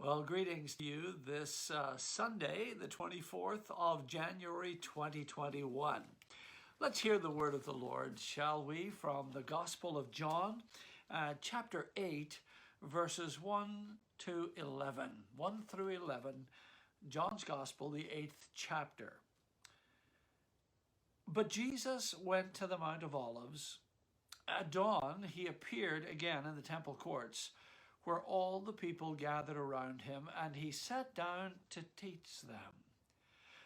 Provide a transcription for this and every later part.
Well, greetings to you this Sunday, the 24th of January, 2021. Let's hear the word of the Lord, shall we, from the Gospel of John, chapter 8, verses 1 to 11. 1 through 11, John's Gospel, the 8th chapter. But Jesus went to the Mount of Olives. At dawn, he appeared again in the temple courts, where all the people gathered around him, and he sat down to teach them.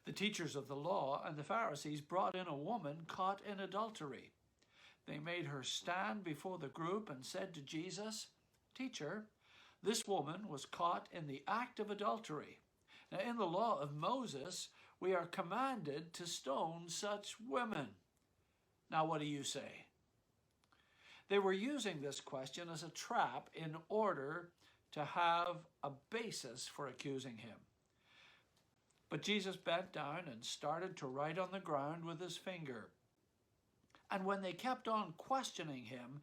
The teachers of the law and the Pharisees brought in a woman caught in adultery. They made her stand before the group and said to Jesus, "Teacher, this woman was caught in the act of adultery. Now, in the law of Moses, we are commanded to stone such women. Now, what do you say?" They were using this question as a trap in order to have a basis for accusing him. But Jesus bent down and started to write on the ground with his finger. And when they kept on questioning him,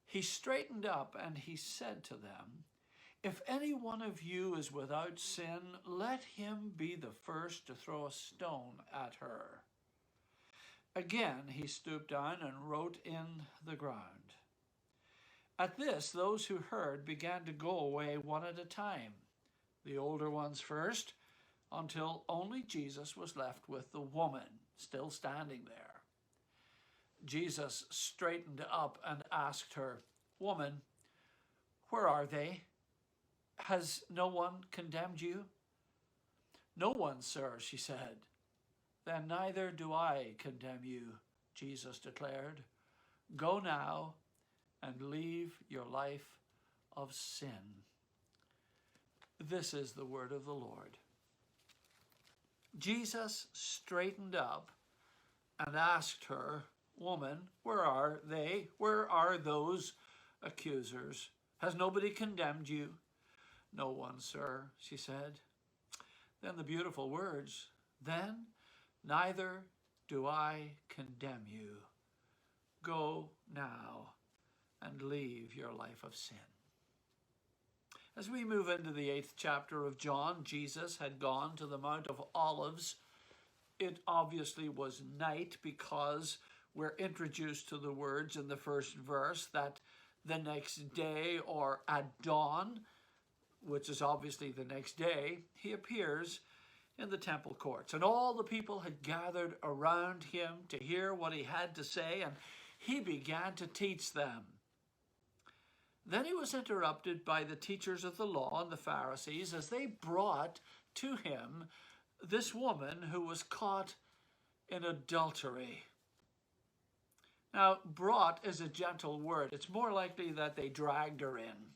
he straightened up and he said to them, "If any one of you is without sin, let him be the first to throw a stone at her." Again, he stooped down and wrote in the ground. At this, those who heard began to go away one at a time, the older ones first, until only Jesus was left with the woman still standing there. Jesus straightened up and asked her, "Woman, where are they? Has no one condemned you?" "No one, sir," she said. "Then neither do I condemn you," Jesus declared. "Go now and leave your life of sin." This is the word of the Lord. Jesus straightened up and asked her, "Woman, where are they? Where are those accusers? Has nobody condemned you?" "No one, sir," she said. Then the beautiful words, "Then neither do I condemn you. Go now and leave your life of sin." As we move into the 8th chapter of John, Jesus had gone to the Mount of Olives. It obviously was night because we're introduced to the words in the first verse that the next day, or at dawn, which is obviously the next day, he appears in the temple courts. And all the people had gathered around him to hear what he had to say, and he began to teach them. Then he was interrupted by the teachers of the law and the Pharisees as they brought to him this woman who was caught in adultery. Now, brought is a gentle word. It's more likely that they dragged her in.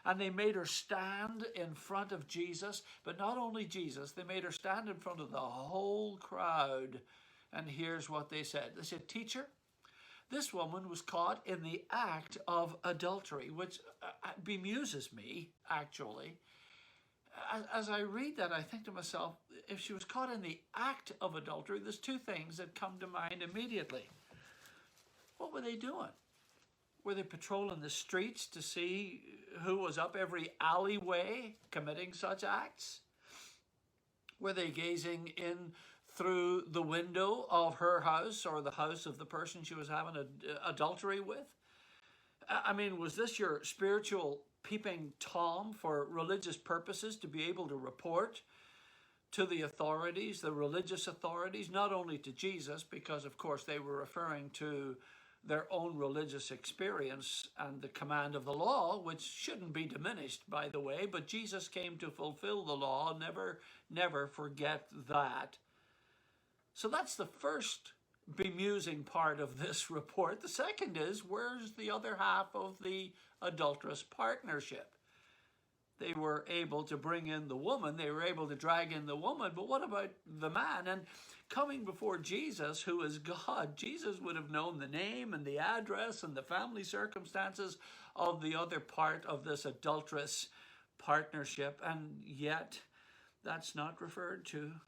And they made her stand in front of Jesus, but not only Jesus, they made her stand in front of the whole crowd. And here's what they said. They said, "Teacher, this woman was caught in the act of adultery," which bemuses me, actually. As I read that, I think to myself, if she was caught in the act of adultery, there's two things that come to mind immediately. What were they doing? Were they patrolling the streets to see who was up every alleyway committing such acts? Were they gazing in through the window of her house or the house of the person she was having adultery with? I mean, was this your spiritual peeping Tom for religious purposes to be able to report to the authorities, the religious authorities, not only to Jesus, because of course they were referring to their own religious experience and the command of the law, which shouldn't be diminished, by the way, but Jesus came to fulfill the law. Never forget that. So that's the first bemusing part of this report. The second is, where's the other half of the adulterous partnership? They were able to bring in the woman, they were able to drag in the woman, but what about the man? And coming before Jesus, who is God, Jesus would have known the name and the address and the family circumstances of the other part of this adulterous partnership, and yet that's not referred to.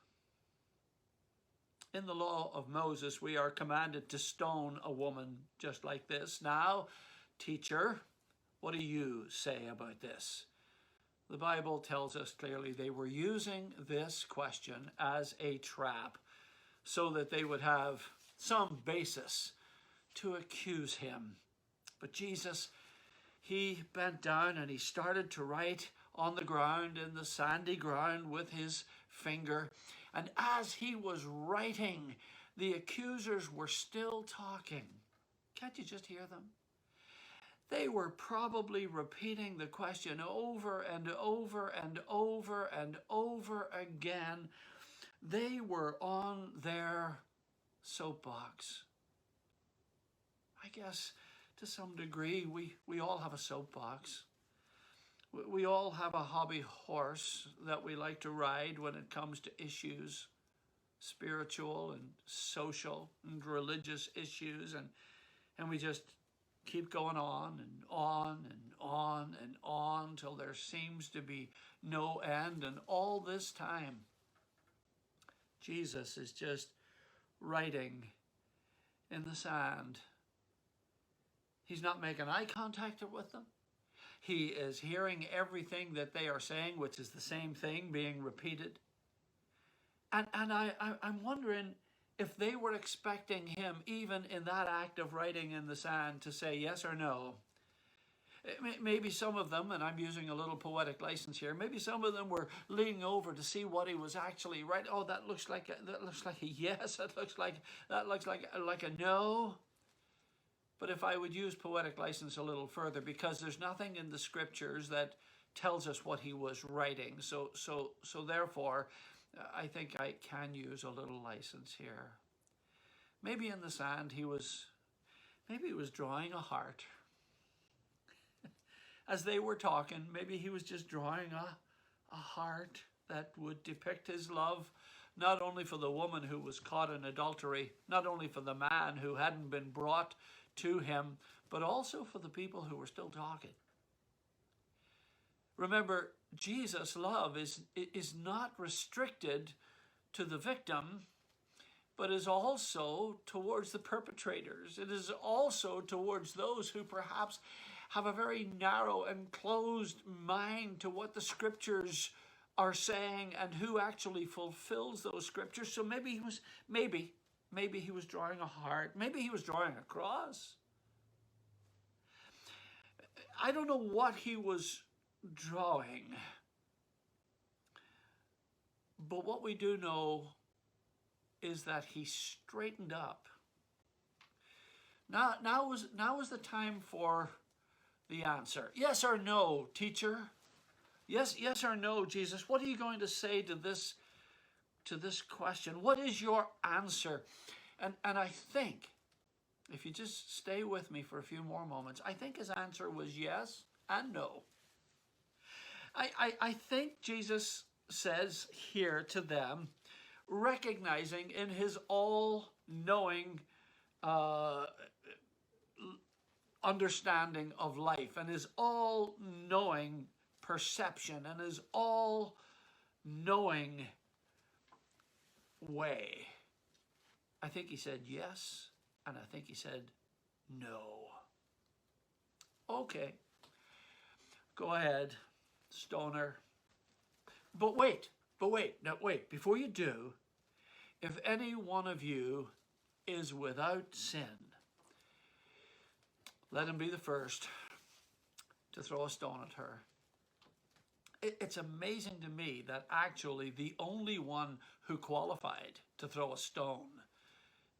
In the law of Moses, we are commanded to stone a woman just like this. Now, teacher, what do you say about this? The Bible tells us clearly they were using this question as a trap so that they would have some basis to accuse him. But Jesus, he bent down and he started to write on the ground, in the sandy ground, with his finger. And as he was writing, the accusers were still talking. Can't you just hear them? They were probably repeating the question over and over and over and over again. They were on their soapbox. I guess to some degree we all have a soapbox. We all have a hobby horse that we like to ride when it comes to issues, spiritual and social and religious issues, and we just keep going on and on and on and on till there seems to be no end. And all this time, Jesus is just writing in the sand. He's not making eye contact with them. He is hearing everything that they are saying, which is the same thing being repeated. And I'm wondering if they were expecting him, even in that act of writing in the sand, to say yes or no. Maybe some of them, and I'm using a little poetic license here, maybe some of them were leaning over to see what he was actually writing. Oh, that looks like a yes. That looks like a no. But if I would use poetic license a little further, because there's nothing in the scriptures that tells us what he was writing, so therefore, I think I can use a little license here. Maybe in the sand he was drawing a heart. As they were talking, maybe he was just drawing a heart that would depict his love, not only for the woman who was caught in adultery, not only for the man who hadn't been brought to him, but also for the people who were still talking. Remember, Jesus' love is not restricted to the victim, but is also towards the perpetrators. It is also towards those who perhaps have a very narrow and closed mind to what the scriptures are saying and who actually fulfills those scriptures. So maybe he was drawing a heart. Maybe he was drawing a cross. I don't know what he was drawing. But what we do know is that he straightened up. Now was the time for the answer. Yes or no, teacher? Yes or no, Jesus? What are you going to say to this question? What is your answer? And I think, if you just stay with me for a few more moments, I think his answer was yes and no. I think Jesus says here to them, recognizing in his all-knowing understanding of life and his all-knowing perception and his all-knowing way. I think he said yes, and I think he said no. Okay, go ahead, stoner. But wait, before you do, if any one of you is without sin, let him be the first to throw a stone at her. It's amazing to me that actually the only one who qualified to throw a stone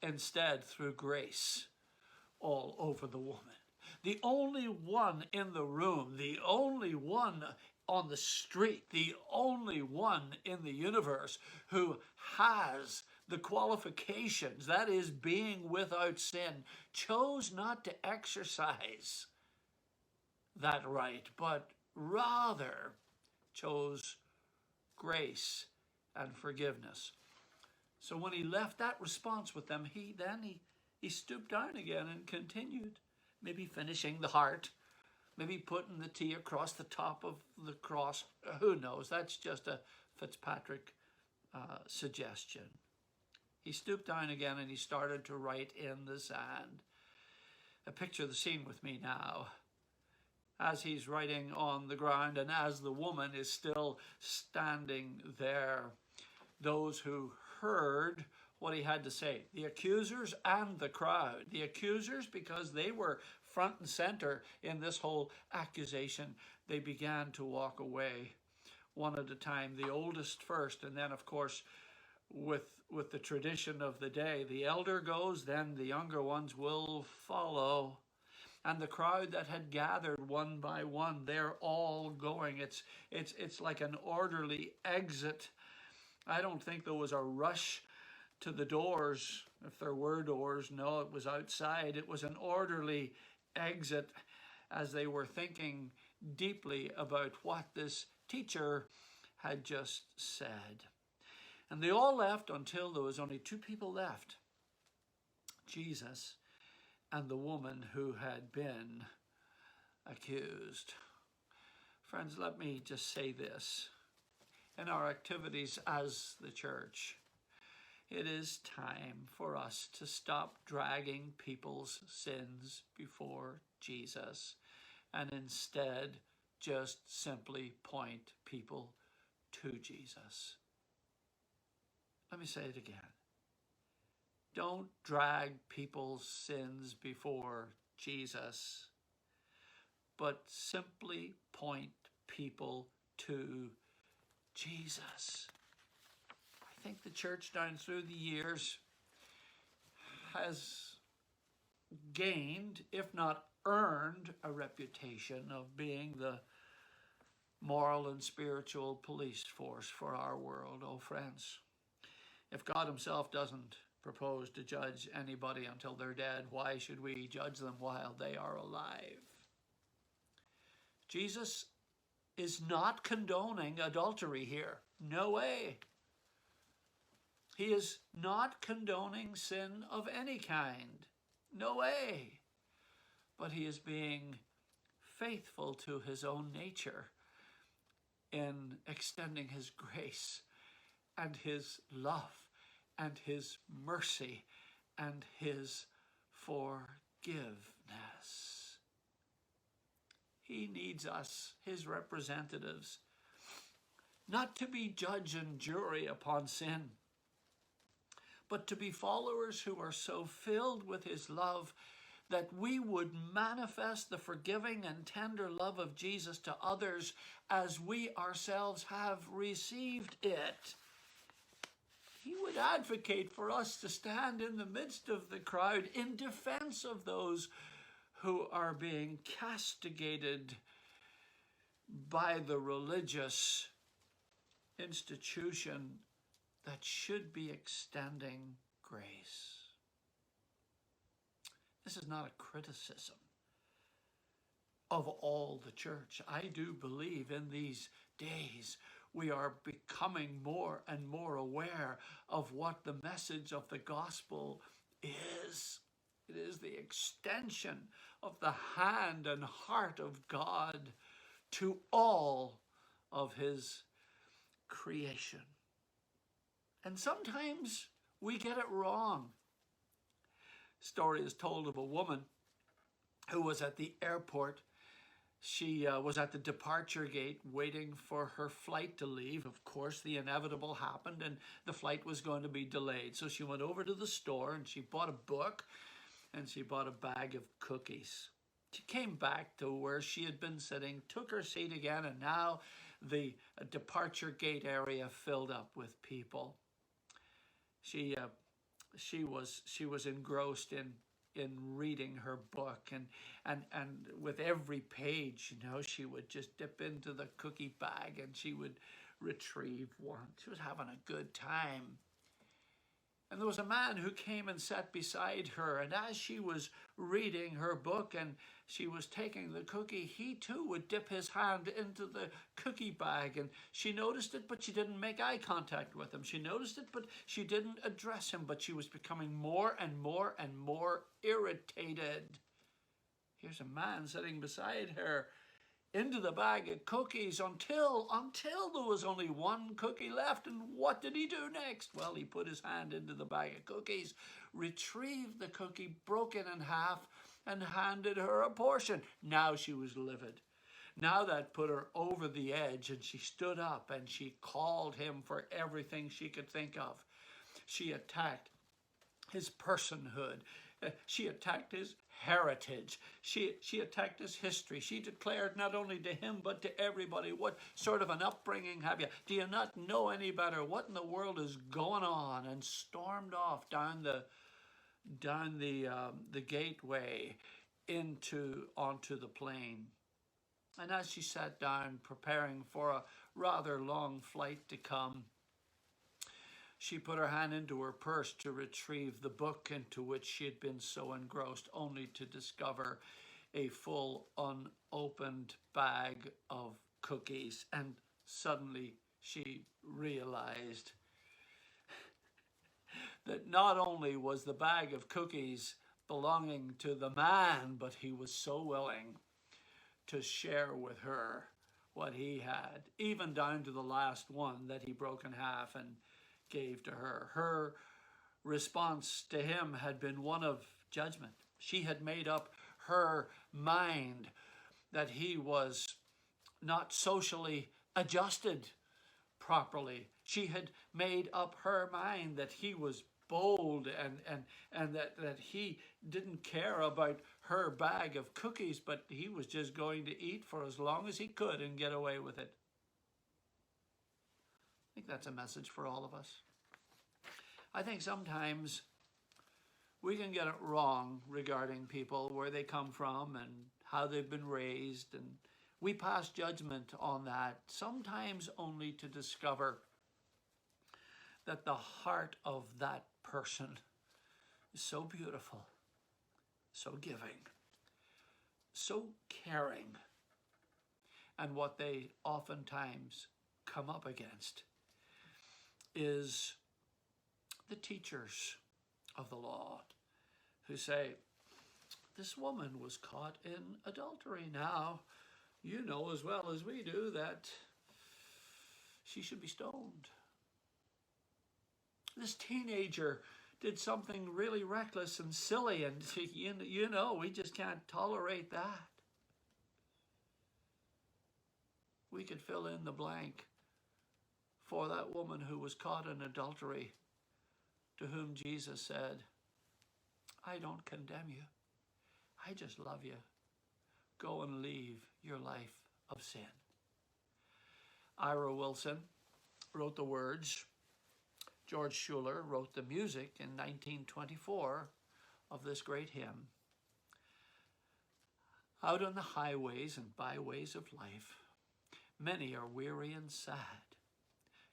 instead threw grace all over the woman. The only one in the room, the only one on the street, the only one in the universe who has the qualifications, that is being without sin, chose not to exercise that right, but rather chose grace and forgiveness. So when he left that response with them, he stooped down again and continued, maybe finishing the heart, maybe putting the T across the top of the cross. Who knows? That's just a Fitzpatrick suggestion. He stooped down again and he started to write in the sand. Picture the scene with me now. as he's writing on the ground and as the woman is still standing there. Those who heard what he had to say, the accusers and the crowd. The accusers, because they were front and center in this whole accusation, they began to walk away one at a time, the oldest first, and then of course with the tradition of the day, the elder goes, then the younger ones will follow. And the crowd that had gathered one by one, they're all going. It's like an orderly exit. I don't think there was a rush to the doors, if there were doors. No, it was outside. It was an orderly exit as they were thinking deeply about what this teacher had just said. And they all left until there was only two people left, Jesus and the woman who had been accused. Friends, let me just say this. In our activities as the church, it is time for us to stop dragging people's sins before Jesus and instead just simply point people to Jesus. Let me say it again. Don't drag people's sins before Jesus, but simply point people to Jesus. I think the church down through the years has gained, if not earned, a reputation of being the moral and spiritual police force for our world. Oh, friends, if God himself doesn't propose to judge anybody until they're dead, why should we judge them while they are alive? Jesus is not condoning adultery here. No way. He is not condoning sin of any kind. No way. But he is being faithful to his own nature in extending his grace and his love and his mercy and his forgiveness. He needs us, his representatives, not to be judge and jury upon sin, but to be followers who are so filled with his love that we would manifest the forgiving and tender love of Jesus to others as we ourselves have received it. He would advocate for us to stand in the midst of the crowd in defense of those who are being castigated by the religious institution that should be extending grace. This is not a criticism of all the church. I do believe in these days we are becoming more and more aware of what the message of the gospel is. It is the extension of the hand and heart of God to all of his creation. And sometimes we get it wrong. Story is told of a woman who was at the airport. She was at the departure gate waiting for her flight to leave. Of course, the inevitable happened and the flight was going to be delayed. So she went over to the store and she bought a book and she bought a bag of cookies. She came back to where she had been sitting, took her seat again, and now the departure gate area filled up with people. She was engrossed in reading her book, and with every page, she would just dip into the cookie bag and she would retrieve one. She was having a good time. And there was a man who came and sat beside her, and as she was reading her book and she was taking the cookie, he too would dip his hand into the cookie bag, and she noticed it, but she didn't make eye contact with him. She noticed it, but she didn't address him, but she was becoming more and more and more irritated. Here's a man sitting beside her, into the bag of cookies until there was only one cookie left. And what did he do next? Well, he put his hand into the bag of cookies, retrieved the cookie, broke it in half, and handed her a portion. Now she was livid. Now that put her over the edge, and she stood up and she called him for everything she could think of. She attacked his personhood. She attacked his heritage. She attacked his history. She declared not only to him but to everybody, what sort of an upbringing have you? Do you not know any better? What in the world is going on? And stormed off down the gateway onto the plain. And as she sat down preparing for a rather long flight to come, she put her hand into her purse to retrieve the book into which she had been so engrossed, only to discover a full unopened bag of cookies. And suddenly she realized that not only was the bag of cookies belonging to the man, but he was so willing to share with her what he had, even down to the last one that he broke in half and gave to her. Her response to him had been one of judgment. She had made up her mind that he was not socially adjusted properly. She had made up her mind that he was bold and that he didn't care about her bag of cookies, but he was just going to eat for as long as he could and get away with it. I think that's a message for all of us. I think sometimes we can get it wrong regarding people, where they come from and how they've been raised, and we pass judgment on that, sometimes only to discover that the heart of that person is so beautiful, so giving, so caring, and what they oftentimes come up against is the teachers of the law who say, this woman was caught in adultery. Now, you know as well as we do that she should be stoned. This teenager did something really reckless and silly, and you know, we just can't tolerate that. We could fill in the blank for that woman who was caught in adultery, to whom Jesus said, I don't condemn you. I just love you. Go and leave your life of sin. Ira Wilson wrote the words. George Schuller wrote the music in 1924 of this great hymn. Out on the highways and byways of life, many are weary and sad.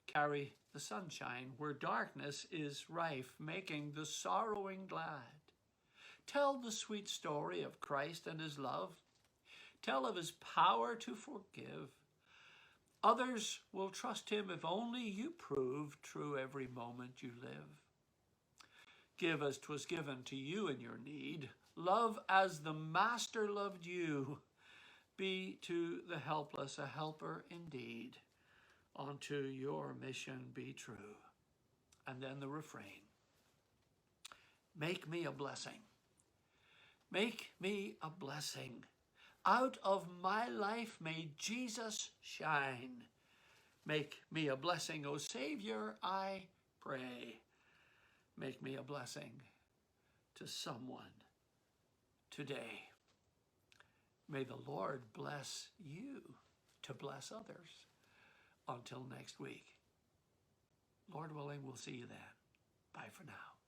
Carry the sunshine where darkness is rife, making the sorrowing glad. Tell the sweet story of Christ and his love. Tell of his power to forgive. Others will trust him if only you prove true every moment you live. Give as 'twas given to you in your need. Love as the Master loved you. Be to the helpless a helper indeed. Unto your mission be true. And then the refrain. Make me a blessing. Make me a blessing. Out of my life may Jesus shine. Make me a blessing, O Savior, I pray. Make me a blessing to someone today. May the Lord bless you to bless others. Until next week. Lord willing, we'll see you then. Bye for now.